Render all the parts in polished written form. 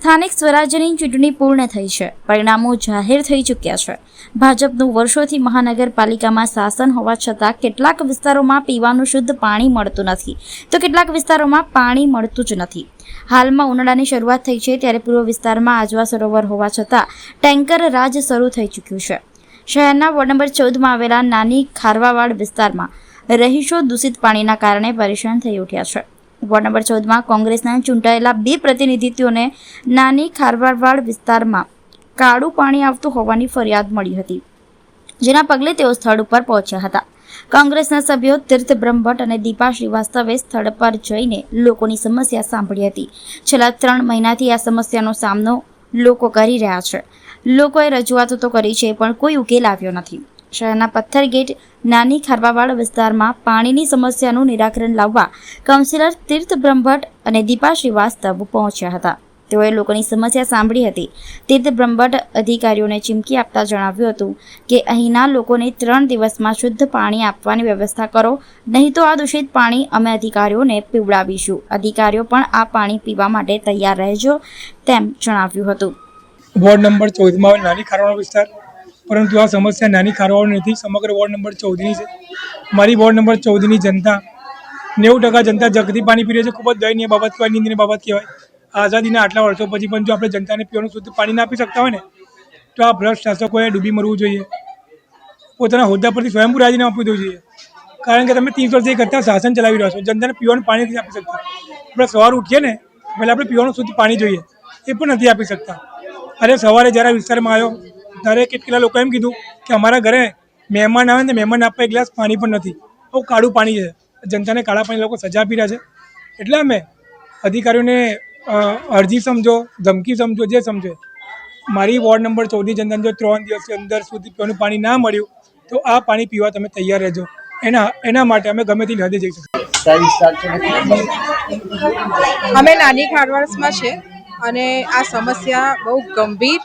સ્થાનિક સ્વરાજ્યની ચૂંટણી પૂર્ણ થઈ છે. પરિણામો જાહેર થઈ ચૂક્યા છે. ભાજપનું વર્ષોથી મહાનગરપાલિકામાં શાસન હોવા છતાં કેટલાક વિસ્તારોમાં પીવાનું શુદ્ધ પાણી મળતું નથી, તો કેટલાક વિસ્તારોમાં પાણી મળતું જ નથી. હાલમાં ઉનાળાની શરૂઆત થઈ છે ત્યારે પૂર્વ વિસ્તારમાં આજવા સરોવર હોવા છતાં ટેન્કર રાજ શરૂ થઈ ચૂક્યું છે. શહેરના વોર્ડ નંબર 14માં આવેલા નાની ખારવાવાડ વિસ્તારમાં રહીશો દૂષિત પાણીના કારણે પરેશાન થઈ ઉઠ્યા છે. વોર્ડ નંબર 14માં કોંગ્રેસના ચૂંટાયેલા 2 પ્રતિનિધિત્વોને નાની ખારવાવાડ વિસ્તારમાં કાળું પાણી આવતું હોવાની ફરિયાદ મળી હતી, જેના પગલે તેઓ સ્થળ ઉપર પહોંચ્યા હતા. કોંગ્રેસના સભ્યો તીર્થ બ્રહ્મભટ્ટ અને દીપા શ્રીવાસ્તવે સ્થળ પર જઈને લોકોની સમસ્યા સાંભળી હતી. છેલ્લા 3 મહિનાથી આ સમસ્યાનો સામનો લોકો કરી રહ્યા છે. લોકોએ રજૂઆતો તો કરી છે, પણ કોઈ ઉકેલ આવ્યો નથી. શહેરના પથ્થરગેટ નાની ખારવાવાડ વિસ્તારમાં પાણીની સમસ્યાનું નિરાકરણ લાવવા કાઉન્સિલર તીર્થ બ્રહ્મભટ્ટ અને દીપા શ્રીવાસ્તવ પહોંચ્યા હતા. તેઓએ લોકોની સમસ્યા સાંભળી હતી. તીર્થ બ્રહ્મભટ્ટ અધિકારીઓને ચીમકી આપતા જણાવ્યું હતું કે અહીંના લોકોને 3 દિવસમાં શુદ્ધ પાણી આપવાની વ્યવસ્થા કરો, નહીં તો આ દૂષિત પાણી અમે અધિકારીઓને પીવડાવીશું. અધિકારીઓ પણ આ પાણી પીવા માટે તૈયાર રહેજો તેમ જણાવ્યું હતું. વોર્ડ નંબર 14માં નાની ખારવાવાડ વિસ્તાર, પરંતુ આ સમસ્યા નાની ખારવાવાડ નથી, સમગ્ર વોર્ડ નંબર 14ની છે. મારી વોર્ડ નંબર 14ની જનતા 90% જનતા જગથી પાણી પી રહી છે. ખૂબ જ દયનીય બાબત કહેવાય, નિંદનીય બાબત કહેવાય. આઝાદીના આટલા વર્ષો પછી પણ જો આપણે જનતાને પીવાનું શુદ્ધ પાણી ના આપી શકતા હોય ને, તો આ ભ્રષ્ટ શાસકોએ ડૂબી મરવું જોઈએ. પોતાના હોદ્દા પરથી સ્વયંભૂ રાજીનામું આપી દેવું જોઈએ. કારણ કે તમે 30 વર્ષથી કરતાં શાસન ચલાવી રહ્યા છો, જનતાને પીવાનું પાણી નથી આપી શકતા. આપણે સવાર ઉઠીએ ને પહેલાં આપણે પીવાનું શુદ્ધ પાણી જોઈએ, એ પણ નથી આપી શકતા. અરે સવારે જ્યારે વિસ્તારમાં આવ્યો ત્યારે કેટલા લોકો એમ કીધું કે અમારા ઘરે મહેમાન આવે ને મહેમાન આપવા એક ગ્લાસ પાણી પણ નથી, બહુ કાળું પાણી છે. જનતાને કાળા પાણી લોકો સજા આપી રહ્યા છે. એટલે અમે અધિકારીઓને અરજી સમજો, ધમકી સમજો, જે સમજો. મારી વોર્ડ નંબર 14ની જનતાને જો 3 દિવસની અંદર સુધી પીવાનું પાણી ના મળ્યું તો આ પાણી પીવા તમે તૈયાર રહેજો. એના માટે અમે ગમે તે હદે જઈશું. અમે નાની ખારવાડમાં છે અને આ સમસ્યા બહુ ગંભીર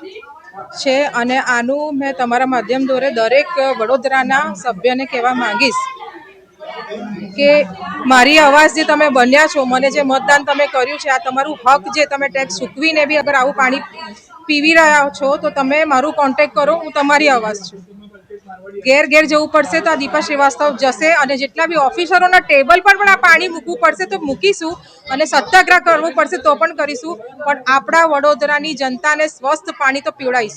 છે અને આનું મેં તમારા માધ્યમ દ્વારા દરેક વડોદરાના સભ્યને કહેવા માંગીશ કે મારી અવાજ જે તમે બન્યા છો, મને જે મતદાન તમે કર્યું છે, આ તમારું હક જે તમે ટેક્સ ચૂકવીને બી અગર આવું પાણી પીવી રહ્યા છો તો તમે મારું કોન્ટેક્ટ કરો, હું તમારી અવાજ છું. ઘેર ઘેર જવું પડશે તો આ દીપા શ્રીવાસ્તવ જશે અને જેટલા બી ઓફિસરોના ટેબલ પર પણ આ પાણી મૂકવું પડશે તો મૂકીશું અને સત્યાગ્રહ કરવું પડશે તો પણ કરીશું, પણ આપણા વડોદરાની જનતાને સ્વસ્થ પાણી તો પીવડાવીશું.